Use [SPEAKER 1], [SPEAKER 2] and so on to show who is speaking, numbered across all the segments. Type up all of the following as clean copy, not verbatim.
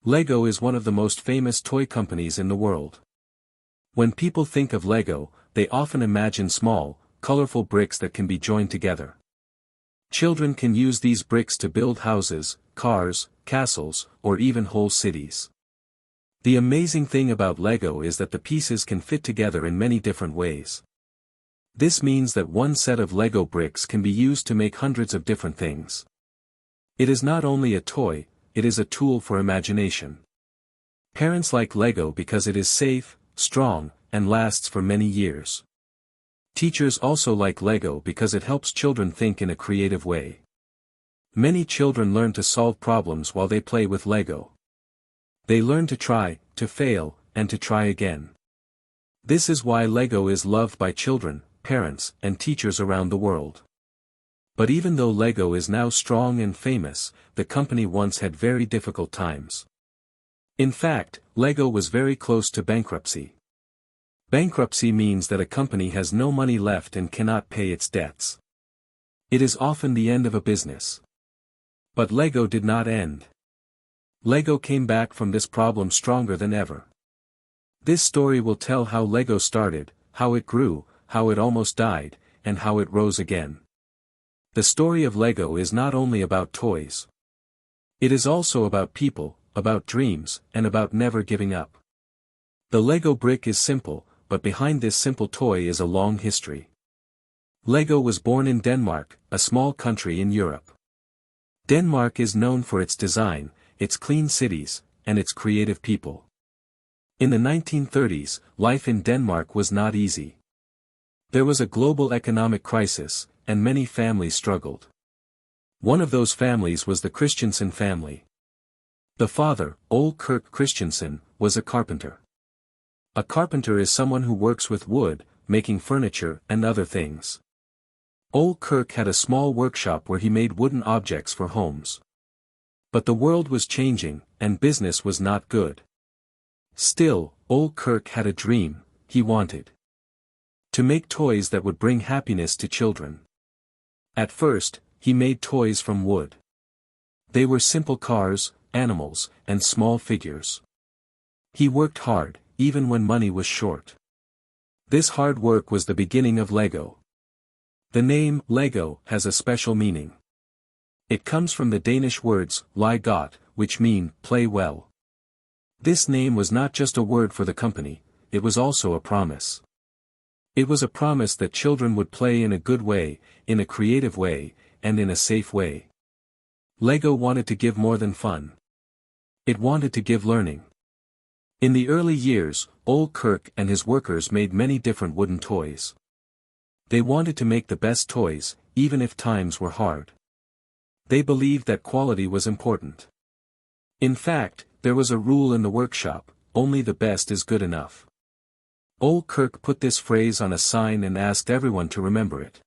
[SPEAKER 1] Lego is one of the most famous toy companies in the world. When people think of Lego, they often imagine small, colorful bricks that can be joined together. Children can use these bricks to build houses, cars, castles, or even whole cities. The amazing thing about Lego is that the pieces can fit together in many different ways. This means that one set of Lego bricks can be used to make hundreds of different things. It is not only a toy, it is a tool for imagination. Parents like Lego because it is safe, strong, and lasts for many years. Teachers also like Lego because it helps children think in a creative way. Many children learn to solve problems while they play with Lego. They learn to try, to fail, and to try again. This is why Lego is loved by children, parents, and teachers around the world. But even though Lego is now strong and famous, the company once had very difficult times. In fact, Lego was very close to bankruptcy. Bankruptcy means that a company has no money left and cannot pay its debts. It is often the end of a business. But Lego did not end. Lego came back from this problem stronger than ever. This story will tell how Lego started, how it grew, how it almost died, and how it rose again. The story of Lego is not only about toys. It is also about people, about dreams, and about never giving up. The Lego brick is simple, but behind this simple toy is a long history. Lego was born in Denmark, a small country in Europe. Denmark is known for its design, its clean cities, and its creative people. In the 1930s, life in Denmark was not easy. There was a global economic crisis, and many families struggled. One of those families was the Christiansen family. The father, Ole Kirk Christiansen, was a carpenter. A carpenter is someone who works with wood, making furniture and other things. Ole Kirk had a small workshop where he made wooden objects for homes. But the world was changing, and business was not good. Still, Ole Kirk had a dream. He wanted to make toys that would bring happiness to children. At first, he made toys from wood. They were simple cars, animals, and small figures. He worked hard, even when money was short. This hard work was the beginning of Lego. The name, Lego, has a special meaning. It comes from the Danish words, lie godt, which mean, play well. This name was not just a word for the company, it was also a promise. It was a promise that children would play in a good way, in a creative way, and in a safe way. Lego wanted to give more than fun. It wanted to give learning. In the early years, Ole Kirk and his workers made many different wooden toys. They wanted to make the best toys, even if times were hard. They believed that quality was important. In fact, there was a rule in the workshop, only the best is good enough. Ole Kirk put this phrase on a sign and asked everyone to remember it.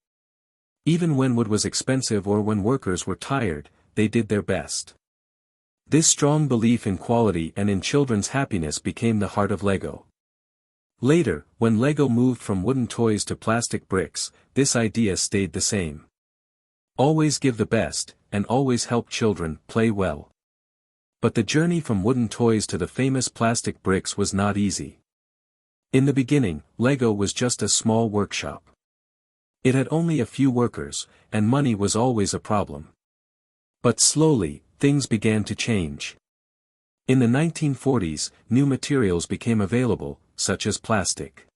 [SPEAKER 1] Even when wood was expensive or when workers were tired, they did their best. This strong belief in quality and in children's happiness became the heart of Lego. Later, when Lego moved from wooden toys to plastic bricks, this idea stayed the same. Always give the best, and always help children play well. But the journey from wooden toys to the famous plastic bricks was not easy. In the beginning, Lego was just a small workshop. It had only a few workers, and money was always a problem. But slowly, things began to change. In the 1940s, new materials became available, such as plastic.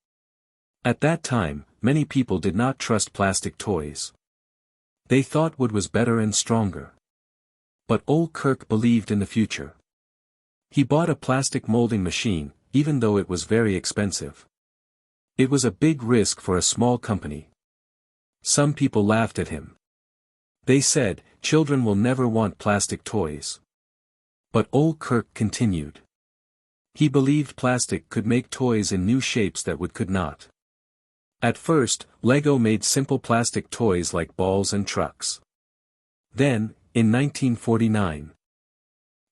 [SPEAKER 1] At that time, many people did not trust plastic toys. They thought wood was better and stronger. But Ole Kirk believed in the future. He bought a plastic molding machine, even though it was very expensive. It was a big risk for a small company. Some people laughed at him. They said, children will never want plastic toys. But Ole Kirk continued. He believed plastic could make toys in new shapes that wood could not. At first, Lego made simple plastic toys like balls and trucks. Then, in 1949,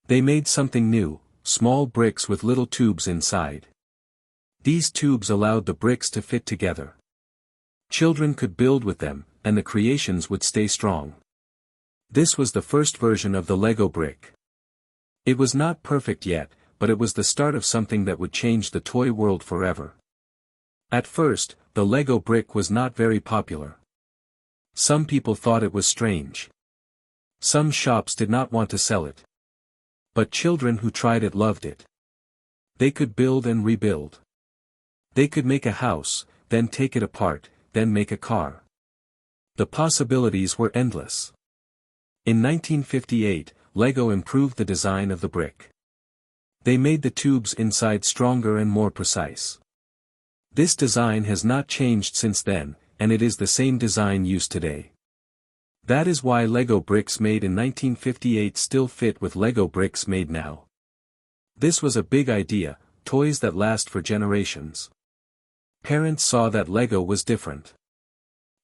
[SPEAKER 1] they made something new, small bricks with little tubes inside. These tubes allowed the bricks to fit together. Children could build with them, and the creations would stay strong. This was the first version of the Lego brick. It was not perfect yet, but it was the start of something that would change the toy world forever. At first, the Lego brick was not very popular. Some people thought it was strange. Some shops did not want to sell it. But children who tried it loved it. They could build and rebuild. They could make a house, then take it apart, then make a car. The possibilities were endless. In 1958, Lego improved the design of the brick. They made the tubes inside stronger and more precise. This design has not changed since then, and it is the same design used today. That is why Lego bricks made in 1958 still fit with Lego bricks made now. This was a big idea, toys that last for generations. Parents saw that Lego was different.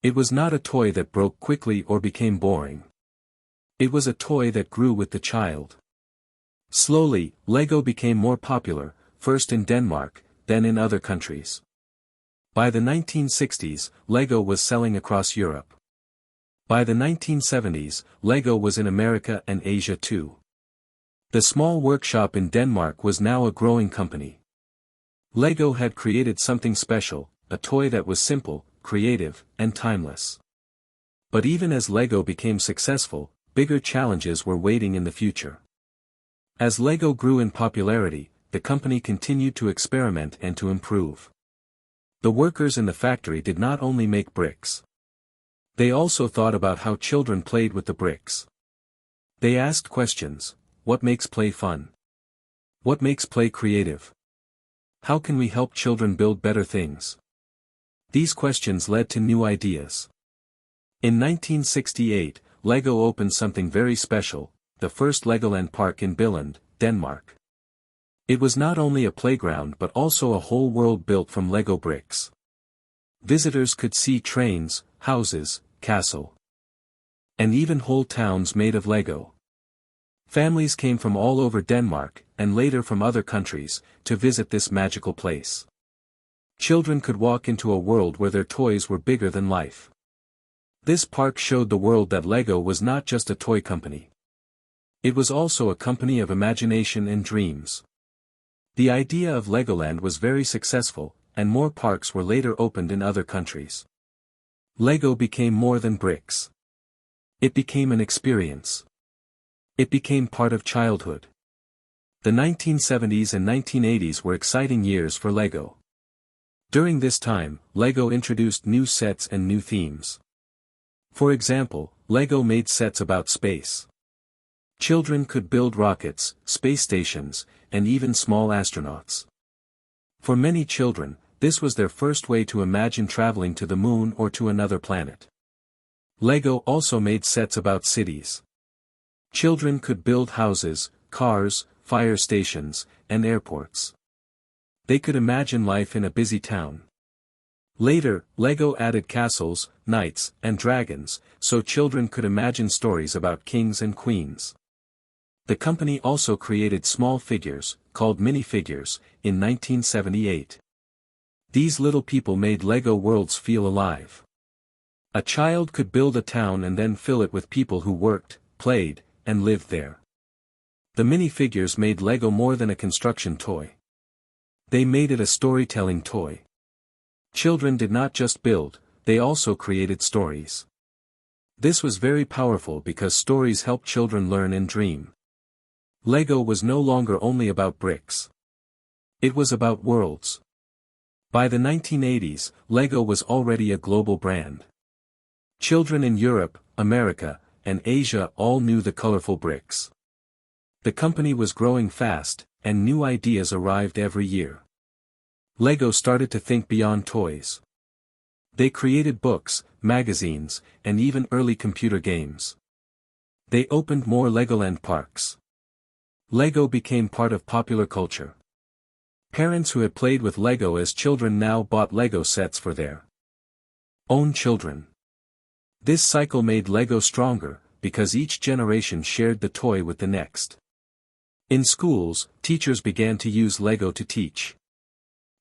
[SPEAKER 1] It was not a toy that broke quickly or became boring. It was a toy that grew with the child. Slowly, Lego became more popular, first in Denmark, then in other countries. By the 1960s, Lego was selling across Europe. By the 1970s, Lego was in America and Asia too. The small workshop in Denmark was now a growing company. Lego had created something special, a toy that was simple, creative, and timeless. But even as Lego became successful, bigger challenges were waiting in the future. As Lego grew in popularity, the company continued to experiment and to improve. The workers in the factory did not only make bricks. They also thought about how children played with the bricks. They asked questions: what makes play fun? What makes play creative? How can we help children build better things? These questions led to new ideas. In 1968, Lego opened something very special, the first Legoland park in Billund, Denmark. It was not only a playground but also a whole world built from Lego bricks. Visitors could see trains, houses, castle, and even whole towns made of Lego. Families came from all over Denmark, and later from other countries, to visit this magical place. Children could walk into a world where their toys were bigger than life. This park showed the world that Lego was not just a toy company. It was also a company of imagination and dreams. The idea of Legoland was very successful, and more parks were later opened in other countries. Lego became more than bricks. It became an experience. It became part of childhood. The 1970s and 1980s were exciting years for Lego. During this time, Lego introduced new sets and new themes. For example, Lego made sets about space. Children could build rockets, space stations, and even small astronauts. For many children, this was their first way to imagine traveling to the moon or to another planet. Lego also made sets about cities. Children could build houses, cars, fire stations, and airports. They could imagine life in a busy town. Later, Lego added castles, knights, and dragons, so children could imagine stories about kings and queens. The company also created small figures, called minifigures, in 1978. These little people made Lego worlds feel alive. A child could build a town and then fill it with people who worked, played, and lived there. The minifigures made Lego more than a construction toy. They made it a storytelling toy. Children did not just build, they also created stories. This was very powerful because stories help children learn and dream. Lego was no longer only about bricks. It was about worlds. By the 1980s, Lego was already a global brand. Children in Europe, America, and Asia all knew the colorful bricks. The company was growing fast, and new ideas arrived every year. Lego started to think beyond toys. They created books, magazines, and even early computer games. They opened more Legoland parks. Lego became part of popular culture. Parents who had played with Lego as children now bought Lego sets for their own children. This cycle made Lego stronger, because each generation shared the toy with the next. In schools, teachers began to use Lego to teach.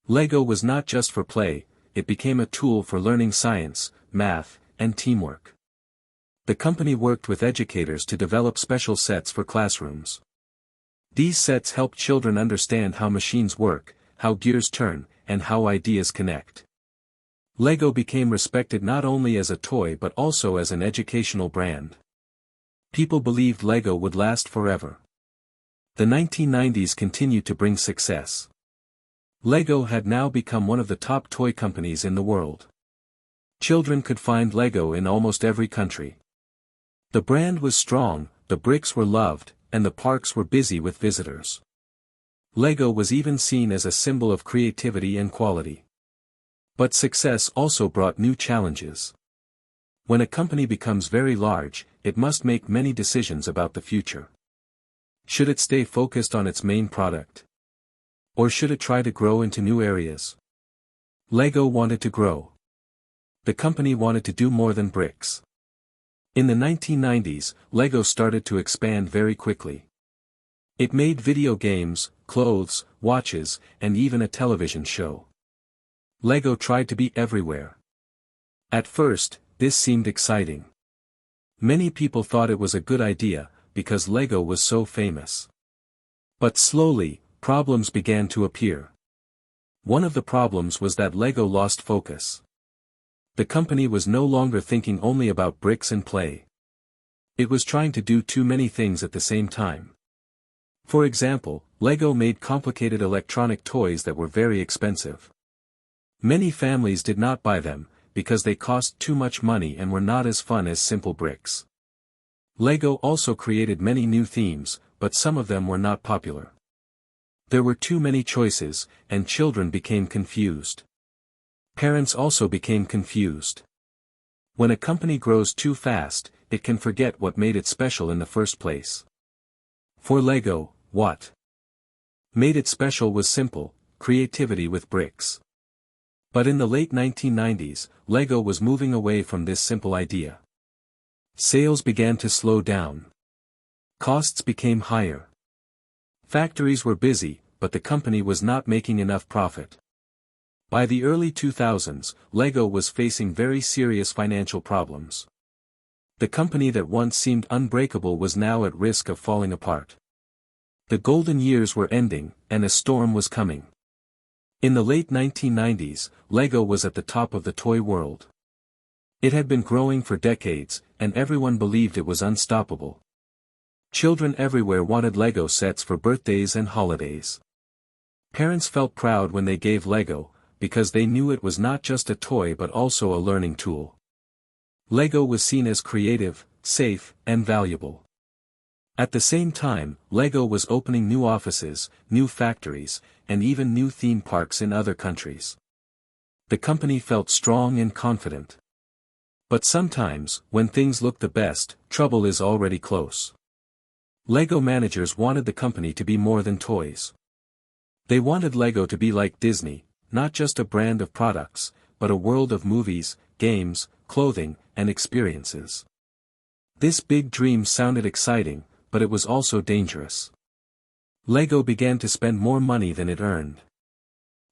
[SPEAKER 1] Lego was not just for play, it became a tool for learning science, math, and teamwork. The company worked with educators to develop special sets for classrooms. These sets help children understand how machines work, how gears turn, and how ideas connect. Lego became respected not only as a toy but also as an educational brand. People believed Lego would last forever. The 1990s continued to bring success. Lego had now become one of the top toy companies in the world. Children could find Lego in almost every country. The brand was strong, the bricks were loved, and the parks were busy with visitors. Lego was even seen as a symbol of creativity and quality. But success also brought new challenges. When a company becomes very large, it must make many decisions about the future. Should it stay focused on its main product? Or should it try to grow into new areas? Lego wanted to grow. The company wanted to do more than bricks. In the 1990s, Lego started to expand very quickly. It made video games, clothes, watches, and even a television show. Lego tried to be everywhere. At first, this seemed exciting. Many people thought it was a good idea, because Lego was so famous. But slowly, problems began to appear. One of the problems was that Lego lost focus. The company was no longer thinking only about bricks and play. It was trying to do too many things at the same time. For example, Lego made complicated electronic toys that were very expensive. Many families did not buy them, because they cost too much money and were not as fun as simple bricks. Lego also created many new themes, but some of them were not popular. There were too many choices, and children became confused. Parents also became confused. When a company grows too fast, it can forget what made it special in the first place. For Lego, what made it special was simple: creativity with bricks. But in the late 1990s, Lego was moving away from this simple idea. Sales began to slow down. Costs became higher. Factories were busy, but the company was not making enough profit. By the early 2000s, Lego was facing very serious financial problems. The company that once seemed unbreakable was now at risk of falling apart. The golden years were ending, and a storm was coming. In the late 1990s, Lego was at the top of the toy world. It had been growing for decades, and everyone believed it was unstoppable. Children everywhere wanted Lego sets for birthdays and holidays. Parents felt proud when they gave Lego, because they knew it was not just a toy but also a learning tool. Lego was seen as creative, safe, and valuable. At the same time, Lego was opening new offices, new factories, and even new theme parks in other countries. The company felt strong and confident. But sometimes, when things look the best, trouble is already close. Lego managers wanted the company to be more than toys. They wanted Lego to be like Disney, not just a brand of products, but a world of movies, games, clothing, and experiences. This big dream sounded exciting, but it was also dangerous. Lego began to spend more money than it earned.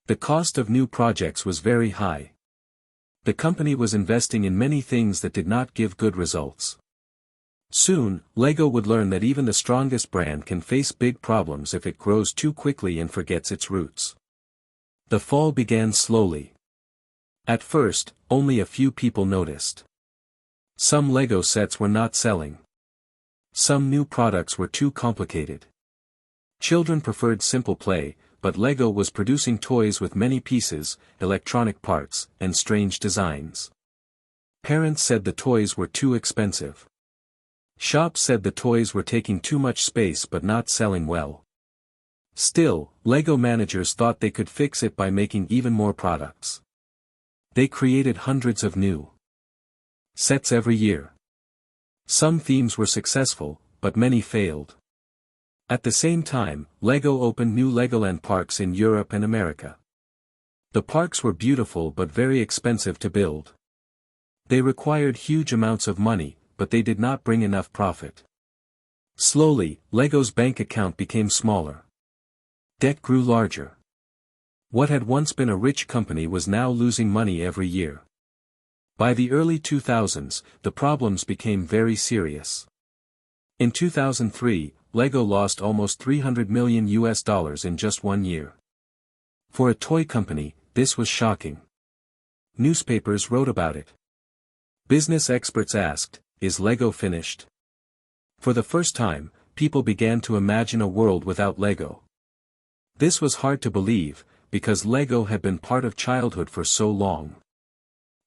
[SPEAKER 1] The cost of new projects was very high. The company was investing in many things that did not give good results. Soon, Lego would learn that even the strongest brand can face big problems if it grows too quickly and forgets its roots. The fall began slowly. At first, only a few people noticed. Some Lego sets were not selling. Some new products were too complicated. Children preferred simple play, but Lego was producing toys with many pieces, electronic parts, and strange designs. Parents said the toys were too expensive. Shops said the toys were taking too much space but not selling well. Still, Lego managers thought they could fix it by making even more products. They created hundreds of new sets every year. Some themes were successful, but many failed. At the same time, Lego opened new Legoland parks in Europe and America. The parks were beautiful but very expensive to build. They required huge amounts of money, but they did not bring enough profit. Slowly, Lego's bank account became smaller. Debt grew larger. What had once been a rich company was now losing money every year. By the early 2000s, the problems became very serious. In 2003, Lego lost almost $300 million in just 1 year. For a toy company, this was shocking. Newspapers wrote about it. Business experts asked, "Is Lego finished?" For the first time, people began to imagine a world without Lego. This was hard to believe, because Lego had been part of childhood for so long.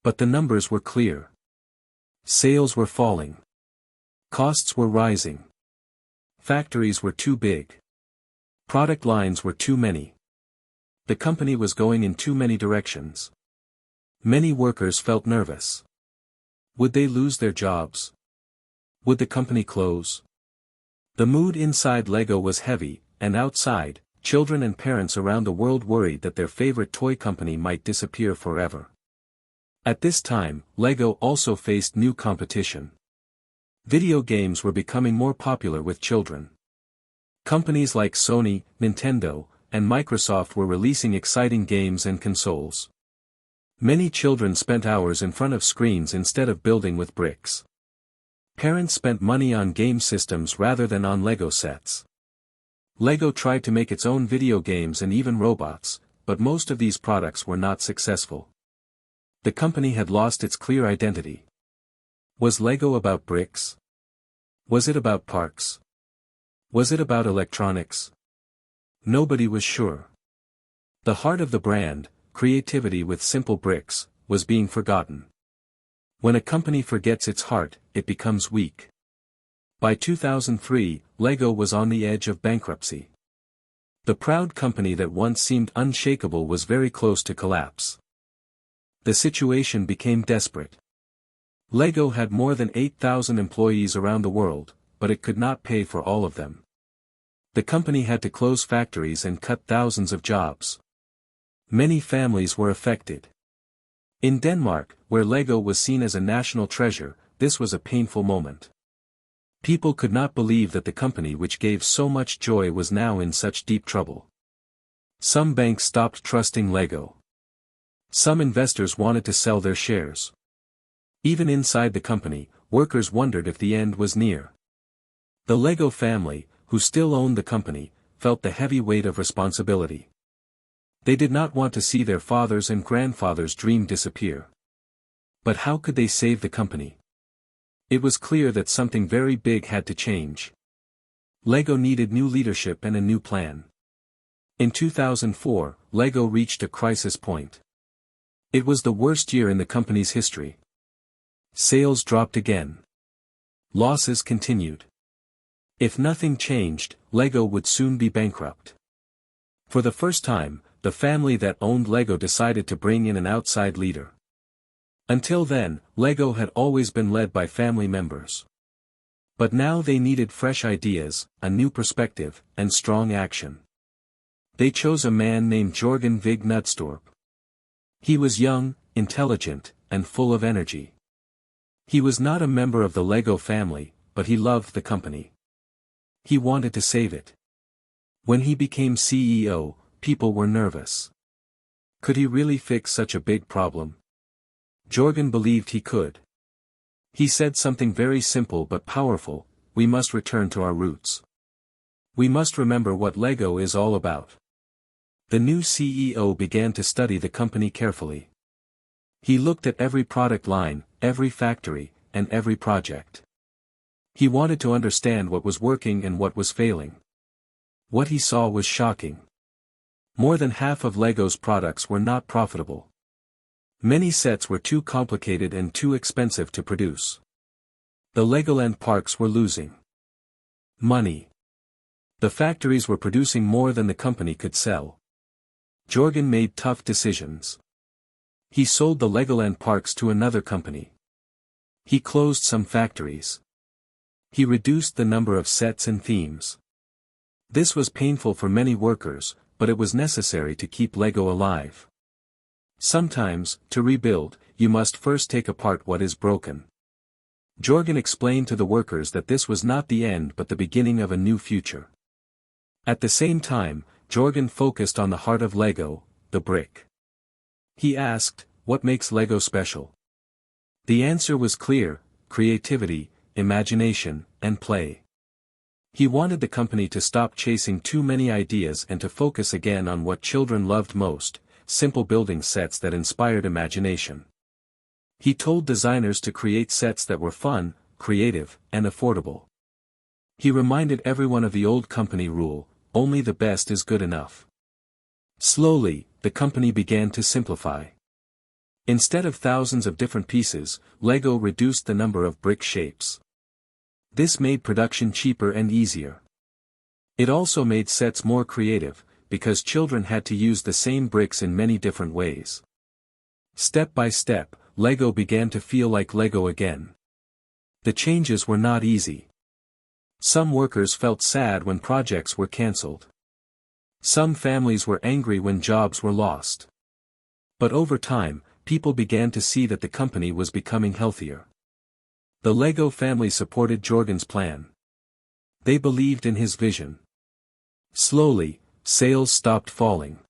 [SPEAKER 1] But the numbers were clear. Sales were falling. Costs were rising. Factories were too big. Product lines were too many. The company was going in too many directions. Many workers felt nervous. Would they lose their jobs? Would the company close? The mood inside Lego was heavy, and outside, children and parents around the world worried that their favorite toy company might disappear forever. At this time, Lego also faced new competition. Video games were becoming more popular with children. Companies like Sony, Nintendo, and Microsoft were releasing exciting games and consoles. Many children spent hours in front of screens instead of building with bricks. Parents spent money on game systems rather than on Lego sets. Lego tried to make its own video games and even robots, but most of these products were not successful. The company had lost its clear identity. Was Lego about bricks? Was it about parks? Was it about electronics? Nobody was sure. The heart of the brand, creativity with simple bricks, was being forgotten. When a company forgets its heart, it becomes weak. By 2003, Lego was on the edge of bankruptcy. The proud company that once seemed unshakable was very close to collapse. The situation became desperate. Lego had more than 8,000 employees around the world, but it could not pay for all of them. The company had to close factories and cut thousands of jobs. Many families were affected. In Denmark, where Lego was seen as a national treasure, this was a painful moment. People could not believe that the company which gave so much joy was now in such deep trouble. Some banks stopped trusting Lego. Some investors wanted to sell their shares. Even inside the company, workers wondered if the end was near. The Lego family, who still owned the company, felt the heavy weight of responsibility. They did not want to see their fathers' and grandfathers' dream disappear. But how could they save the company? It was clear that something very big had to change. Lego needed new leadership and a new plan. In 2004, Lego reached a crisis point. It was the worst year in the company's history. Sales dropped again. Losses continued. If nothing changed, Lego would soon be bankrupt. For the first time, the family that owned Lego decided to bring in an outside leader. Until then, Lego had always been led by family members. But now they needed fresh ideas, a new perspective, and strong action. They chose a man named Jørgen Vig Knudstorp. He was young, intelligent, and full of energy. He was not a member of the Lego family, but he loved the company. He wanted to save it. When he became CEO, people were nervous. Could he really fix such a big problem? Jørgen believed he could. He said something very simple but powerful: we must return to our roots. We must remember what Lego is all about. The new CEO began to study the company carefully. He looked at every product line, every factory, and every project. He wanted to understand what was working and what was failing. What he saw was shocking. More than half of Lego's products were not profitable. Many sets were too complicated and too expensive to produce. The Legoland parks were losing money. The factories were producing more than the company could sell. Jørgen made tough decisions. He sold the Legoland parks to another company. He closed some factories. He reduced the number of sets and themes. This was painful for many workers, but it was necessary to keep Lego alive. Sometimes, to rebuild, you must first take apart what is broken. Jørgen explained to the workers that this was not the end but the beginning of a new future. At the same time, Jørgen focused on the heart of Lego, the brick. He asked, "What makes Lego special?" The answer was clear: creativity, imagination, and play. He wanted the company to stop chasing too many ideas and to focus again on what children loved most, simple building sets that inspired imagination. He told designers to create sets that were fun, creative, and affordable. He reminded everyone of the old company rule, only the best is good enough. Slowly, the company began to simplify. Instead of thousands of different pieces, Lego reduced the number of brick shapes. This made production cheaper and easier. It also made sets more creative, because children had to use the same bricks in many different ways. Step by step, Lego began to feel like Lego again. The changes were not easy. Some workers felt sad when projects were cancelled. Some families were angry when jobs were lost. But over time, people began to see that the company was becoming healthier. The Lego family supported Jorgen's plan. They believed in his vision. Slowly, sales stopped falling.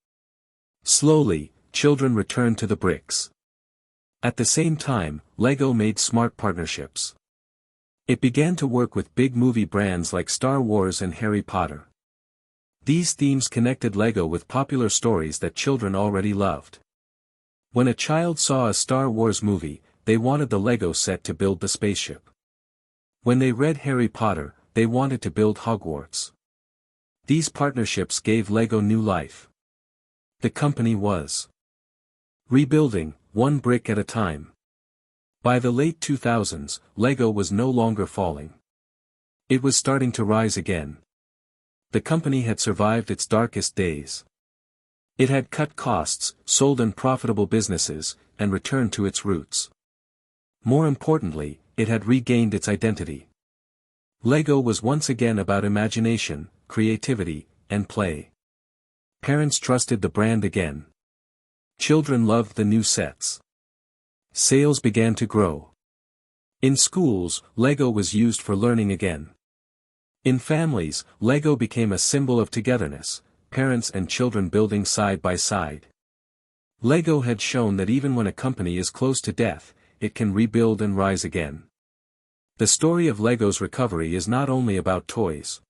[SPEAKER 1] Slowly, children returned to the bricks. At the same time, Lego made smart partnerships. It began to work with big movie brands like Star Wars and Harry Potter. These themes connected Lego with popular stories that children already loved. When a child saw a Star Wars movie, they wanted the Lego set to build the spaceship. When they read Harry Potter, they wanted to build Hogwarts. These partnerships gave Lego new life. The company was rebuilding, one brick at a time. By the late 2000s, Lego was no longer falling. It was starting to rise again. The company had survived its darkest days. It had cut costs, sold unprofitable businesses, and returned to its roots. More importantly, it had regained its identity. Lego was once again about imagination, creativity, and play. Parents trusted the brand again. Children loved the new sets. Sales began to grow. In schools, Lego was used for learning again. In families, Lego became a symbol of togetherness, parents and children building side by side. Lego had shown that even when a company is close to death, it can rebuild and rise again. The story of Lego's recovery is not only about toys.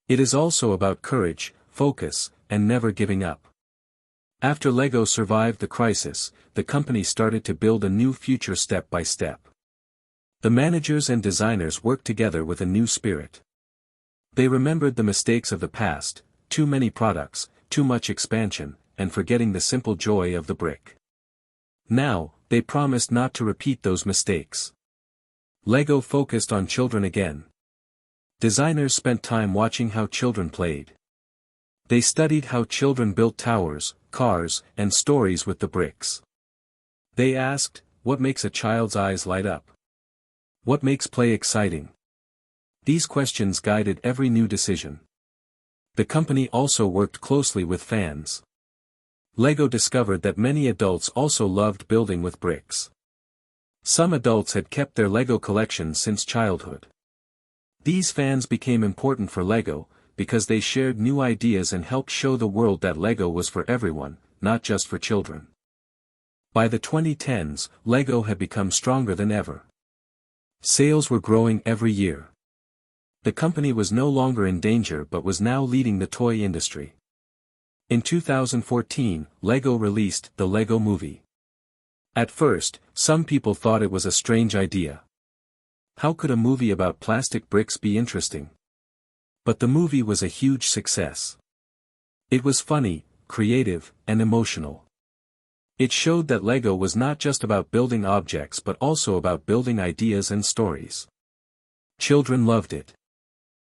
[SPEAKER 1] It is also about courage, focus, and never giving up. After Lego survived the crisis, the company started to build a new future step by step. The managers and designers worked together with a new spirit. They remembered the mistakes of the past, too many products, too much expansion, and forgetting the simple joy of the brick. Now, they promised not to repeat those mistakes. Lego focused on children again. Designers spent time watching how children played. They studied how children built towers, cars, and stories with the bricks. They asked, what makes a child's eyes light up? What makes play exciting? These questions guided every new decision. The company also worked closely with fans. Lego discovered that many adults also loved building with bricks. Some adults had kept their Lego collections since childhood. These fans became important for Lego, because they shared new ideas and helped show the world that Lego was for everyone, not just for children. By the 2010s, Lego had become stronger than ever. Sales were growing every year. The company was no longer in danger but was now leading the toy industry. In 2014, Lego released the Lego Movie. At first, some people thought it was a strange idea. How could a movie about plastic bricks be interesting? But the movie was a huge success. It was funny, creative, and emotional. It showed that Lego was not just about building objects but also about building ideas and stories. Children loved it.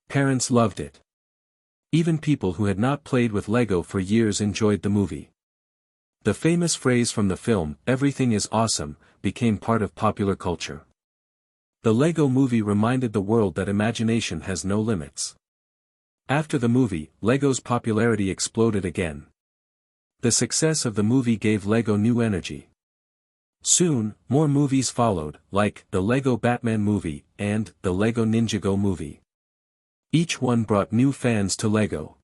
[SPEAKER 1] Parents loved it. Even people who had not played with Lego for years enjoyed the movie. The famous phrase from the film, "Everything is awesome," became part of popular culture. The Lego Movie reminded the world that imagination has no limits. After the movie, Lego's popularity exploded again. The success of the movie gave Lego new energy. Soon, more movies followed, like the Lego Batman movie and the Lego Ninjago movie. Each one brought new fans to Lego.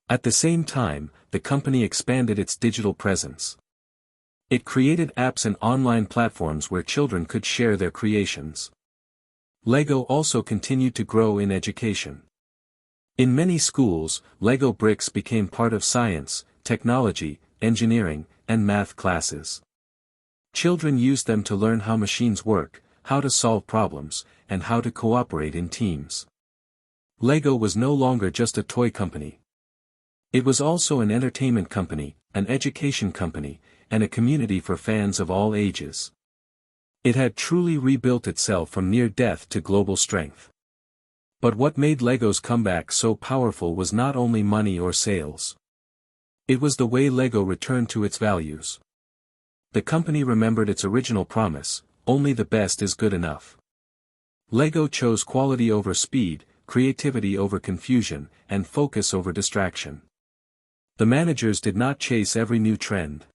[SPEAKER 1] At the same time, the company expanded its digital presence. It created apps and online platforms where children could share their creations. Lego also continued to grow in education. In many schools, Lego bricks became part of science, technology, engineering, and math classes. Children used them to learn how machines work, how to solve problems, and how to cooperate in teams. Lego was no longer just a toy company. It was also an entertainment company, an education company, and a community for fans of all ages. It had truly rebuilt itself from near death to global strength. But what made Lego's comeback so powerful was not only money or sales. It was the way Lego returned to its values. The company remembered its original promise: only the best is good enough. Lego chose quality over speed, creativity over confusion, and focus over distraction. The managers did not chase every new trend.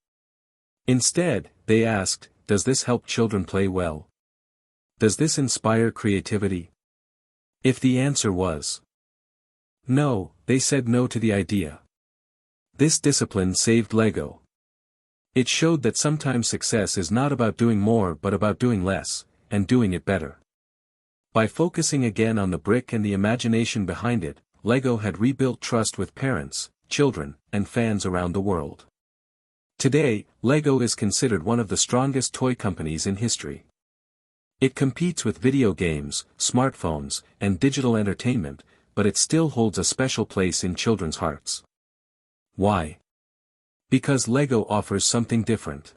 [SPEAKER 1] Instead, they asked, does this help children play well? Does this inspire creativity? If the answer was no, they said no to the idea. This discipline saved Lego. It showed that sometimes success is not about doing more but about doing less, and doing it better. By focusing again on the brick and the imagination behind it, Lego had rebuilt trust with parents, children, and fans around the world. Today, Lego is considered one of the strongest toy companies in history. It competes with video games, smartphones, and digital entertainment, but it still holds a special place in children's hearts. Why? Because Lego offers something different.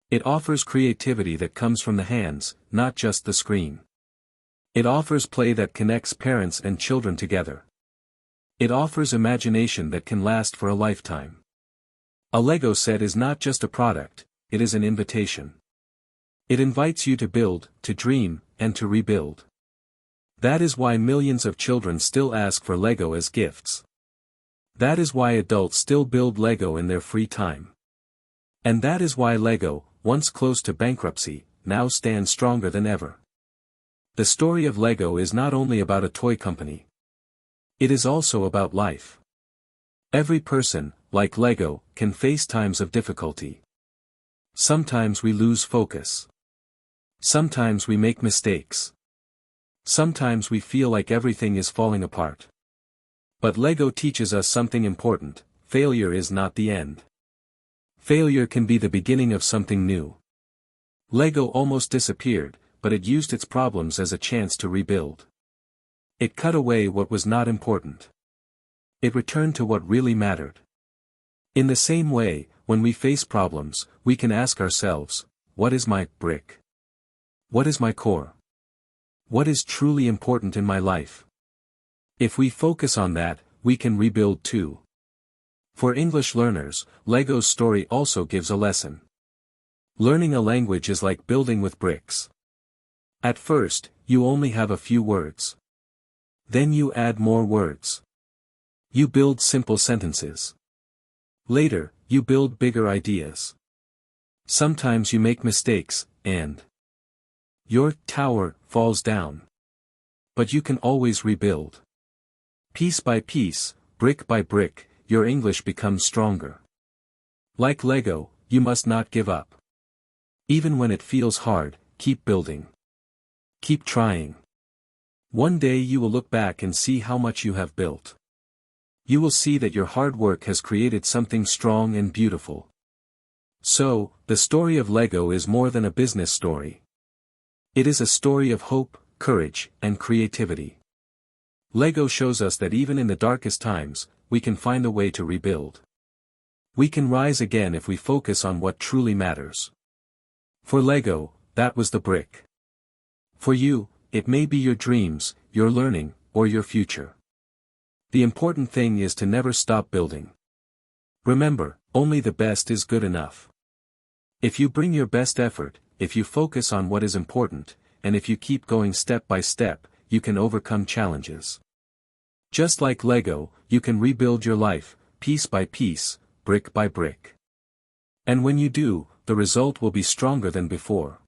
[SPEAKER 1] It offers creativity that comes from the hands, not just the screen. It offers play that connects parents and children together. It offers imagination that can last for a lifetime. A Lego set is not just a product, it is an invitation. It invites you to build, to dream, and to rebuild. That is why millions of children still ask for Lego as gifts. That is why adults still build Lego in their free time. And that is why Lego, once close to bankruptcy, now stands stronger than ever. The story of Lego is not only about a toy company. It is also about life. Every person, like Lego, can face times of difficulty. Sometimes we lose focus. Sometimes we make mistakes. Sometimes we feel like everything is falling apart. But Lego teaches us something important: failure is not the end. Failure can be the beginning of something new. Lego almost disappeared, but it used its problems as a chance to rebuild. It cut away what was not important. It returned to what really mattered. In the same way, when we face problems, we can ask ourselves, what is my brick? What is my core? What is truly important in my life? If we focus on that, we can rebuild too. For English learners, Lego's story also gives a lesson. Learning a language is like building with bricks. At first, you only have a few words. Then you add more words. You build simple sentences. Later, you build bigger ideas. Sometimes you make mistakes, and your tower falls down. But you can always rebuild. Piece by piece, brick by brick, your English becomes stronger. Like Lego, you must not give up. Even when it feels hard, keep building. Keep trying. One day you will look back and see how much you have built. You will see that your hard work has created something strong and beautiful. So, the story of Lego is more than a business story. It is a story of hope, courage, and creativity. Lego shows us that even in the darkest times, we can find a way to rebuild. We can rise again if we focus on what truly matters. For Lego, that was the brick. For you, it may be your dreams, your learning, or your future. The important thing is to never stop building. Remember, only the best is good enough. If you bring your best effort, if you focus on what is important, and if you keep going step by step, you can overcome challenges. Just like Lego, you can rebuild your life, piece by piece, brick by brick. And when you do, the result will be stronger than before.